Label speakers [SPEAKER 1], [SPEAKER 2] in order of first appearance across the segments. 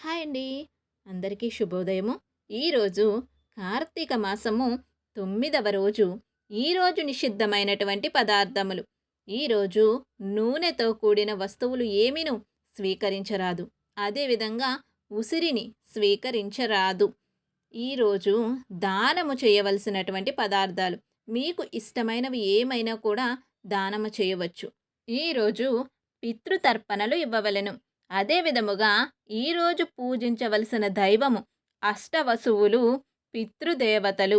[SPEAKER 1] Hi అండి. అందరికీ శుభోదయము. ఈరోజు కార్తీక మాసము 9వ రోజు. ఈరోజు నిషిద్ధమైనటువంటి పదార్థములు. ఈరోజు నూనెతో కూడిన వస్తువులు ఏమీను స్వీకరించరాదు. అదేవిధంగా ఉసిరిని స్వీకరించరాదు. ఈరోజు దానము చేయవలసినటువంటి పదార్థాలు. మీకు ఇష్టమైనవి ఏమైనా కూడా దానము చేయవచ్చు. ఈరోజు పితృతర్పణలు ఇవ్వవలెను. అదే విధముగా ఈరోజు పూజించవలసిన దైవము అష్టవసువులు, పితృదేవతలు.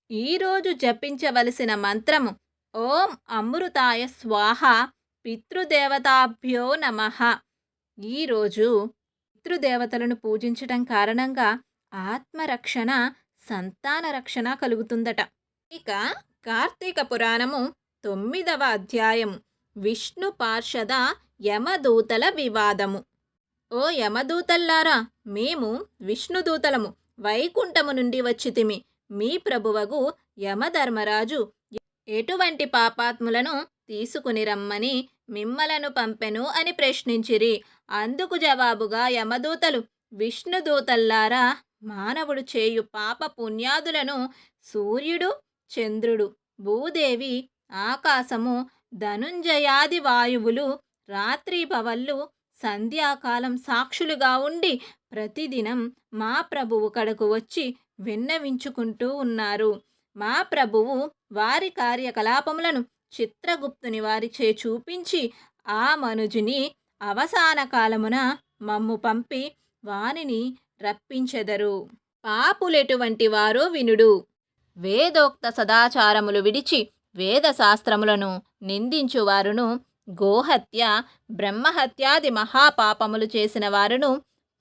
[SPEAKER 1] ఈరోజు జపించవలసిన మంత్రము ఓం అమృతాయ స్వాహ పితృదేవతాభ్యో నమః. ఈరోజు పితృదేవతలను పూజించటం కారణంగా ఆత్మరక్షణ, సంతాన రక్షణ కలుగుతుందట. ఇక కార్తీక పురాణము 9వ అధ్యాయము విష్ణు పార్షద యమదూతల వివాదము. ఓ యమదూతల్లారా, మేము విష్ణుదూతలము వైకుంఠము నుండి వచ్చితిమి. మీ ప్రభువగు యమధర్మరాజు ఎటువంటి పాపాత్ములను తీసుకుని రమ్మని మిమ్మలను పంపెను అని ప్రశ్నించిరి. అందుకు జవాబుగా యమదూతలు, విష్ణుదూతల్లారా, మానవుడు చేయు పాప పుణ్యాదులను సూర్యుడు, చంద్రుడు, భూదేవి, ఆకాశము, ధనుంజయాది వాయువులు, రాత్రి పవళ్ళు సంధ్యాకాలం సాక్షులుగా ఉండి ప్రతిదినం మా ప్రభువు కడకు వచ్చి విన్నవించుకుంటూ ఉన్నారు. మా ప్రభువు వారి కార్యకలాపములను చిత్రగుప్తుని వారిచే చూపించి ఆ మనుజుని అవసాన కాలమున మమ్ము పంపి వానిని రప్పించెదరు. పాపులెటువంటి వారో వినుడు. వేదోక్త సదాచారములు విడిచి వేదశాస్త్రములను నిందించువారును, గోహత్య, బ్రహ్మహత్యాది మహాపాపములు చేసిన వారును,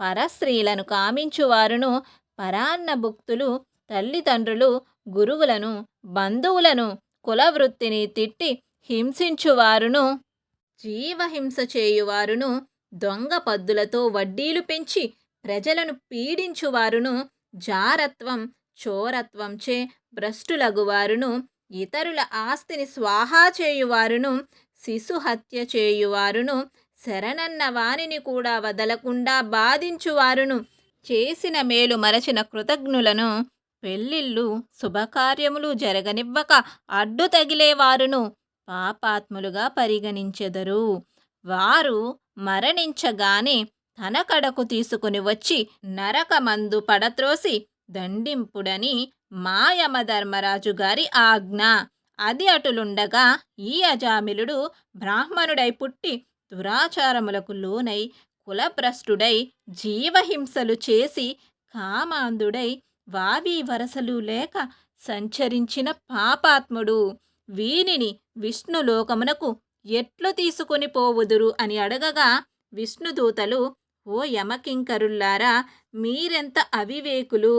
[SPEAKER 1] పరస్త్రీలను కామించువారును, పరాన్నభుక్తులు, తల్లిదండ్రులు, గురువులను, బంధువులను, కులవృత్తిని తిట్టి హింసించువారును, జీవహింస చేయువారును, దొంగ పద్దులతో వడ్డీలు పెంచి ప్రజలను పీడించువారును, జారత్వం, చోరత్వంచే భ్రష్టులగువారును, ఇతరుల ఆస్తిని స్వాహా చేయువారును, శిశుహత్య చేయువారును, శరణన్న వానిని కూడా వదలకుండా బాధించువారును, చేసిన మేలు మరచిన కృతజ్ఞులను, పెళ్ళిళ్ళు శుభకార్యములు జరగనివ్వక అడ్డు తగిలేవారును పాపాత్ములుగా పరిగణించెదరు. వారు మరణించగానే తన కడకు తీసుకుని వచ్చి నరకమందు పడత్రోసి దండింపుడని మా యమధర్మరాజు గారి ఆజ్ఞ. అది అటులుండగా ఈ అజామిలుడు బ్రాహ్మణుడై పుట్టి దురాచారములకు లోనై కులభ్రష్టుడై జీవహింసలు చేసి కామాంధుడై వావి వరసలు లేక సంచరించిన పాపాత్ముడు. వీనిని విష్ణులోకమునకు ఎట్లు తీసుకొని పోవుదురు అని అడగగా విష్ణుదూతలు, ఓ యమకింకరుల్లారా, మీరెంత అవివేకులు!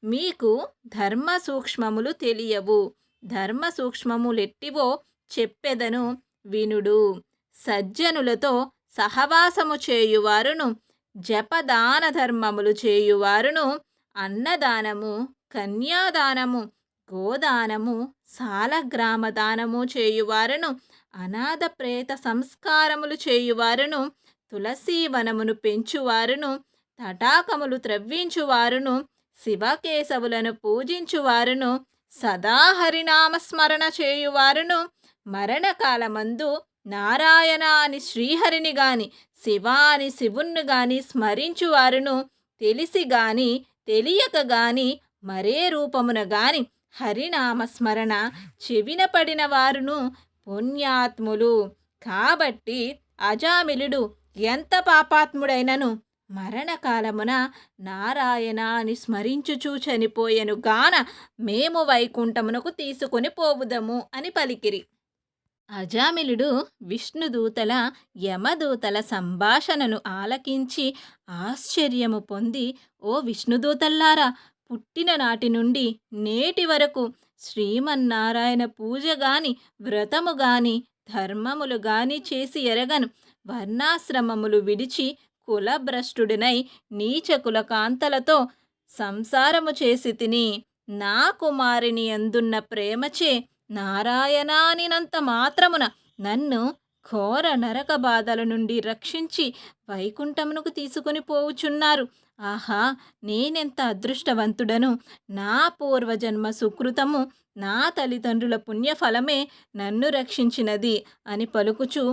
[SPEAKER 1] మీకు ధర్మ సూక్ష్మములు తెలియవు. ధర్మ సూక్ష్మములెట్టివో చెప్పెదను వినుడు. సజ్జనులతో సహవాసము చేయువారును, జపదాన ధర్మములు చేయువారును, అన్నదానము, కన్యాదానము, గోదానము, సాలగ్రామదానము చేయువారును, అనాథ ప్రేత సంస్కారములు చేయువారును, తులసీవనమును పెంచువారును, తటాకములు త్రవ్వించువారును, శివకేశవులను పూజించువారును, సదా హరినామస్మరణ చేయువారును, మరణకాలమందు నారాయణ అని శ్రీహరిని గాని శివ అని శివుణ్ణి గాని స్మరించువారును, తెలిసి గాని తెలియక గాని మరే రూపమున గాని హరినామస్మరణ చెవిన పడిన వారును పుణ్యాత్ములు. కాబట్టి అజామిలుడు ఎంత పాపాత్ముడైనను మరణకాలమున నారాయణ అని స్మరించుచూ చనిపోయెను గాన మేము వైకుంఠమునకు తీసుకొని పోవుదము అని పలికిరి. అజామిలుడు విష్ణుదూతల యమదూతల సంభాషణను ఆలకించి ఆశ్చర్యము పొంది, ఓ విష్ణుదూతల్లారా, పుట్టిన నాటి నుండి నేటి వరకు శ్రీమన్నారాయణ పూజ గాని వ్రతము గాని ధర్మములు గాని చేసి ఎరగను. వర్ణాశ్రమములు విడిచి కులభ్రష్టుడినై నీచకుల కాంతలతో సంసారము చేసి తిని నా కుమారిని అందున్న ప్రేమచే నారాయణానినంత మాత్రమున నన్ను ఘోర నరక బాధల నుండి రక్షించి వైకుంఠమునకు తీసుకొని పోవుచున్నారు. ఆహా! నేనెంత అదృష్టవంతుడను! నా పూర్వజన్మ సుకృతము, నా తల్లిదండ్రుల పుణ్యఫలమే నన్ను రక్షించినది అని పలుకుచు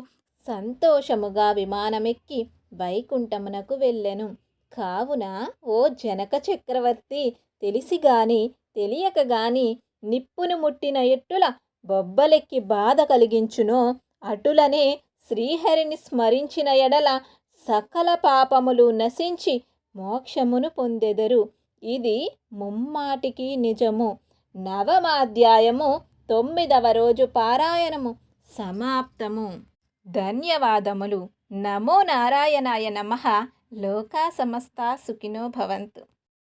[SPEAKER 1] సంతోషముగా విమానమెక్కి వైకుంఠమునకు వెళ్ళెను. కావున ఓ జనక చక్రవర్తి, తెలిసి గాని తెలియక గాని నిప్పును ముట్టిన ఎట్టుల బొబ్బలెక్కి బాధ కలిగించునో అటులనే శ్రీహరిని స్మరించిన ఎడల సకల పాపములు నశించి మోక్షమును పొందెదరు. ఇది ముమ్మాటికి నిజము. నవమాధ్యాయము 9వ రోజు పారాయణము సమాప్తము. ధన్యవాదములు. నమో నారాయణాయ నమః. లోకా సమస్తా సుఖినో భవంతు.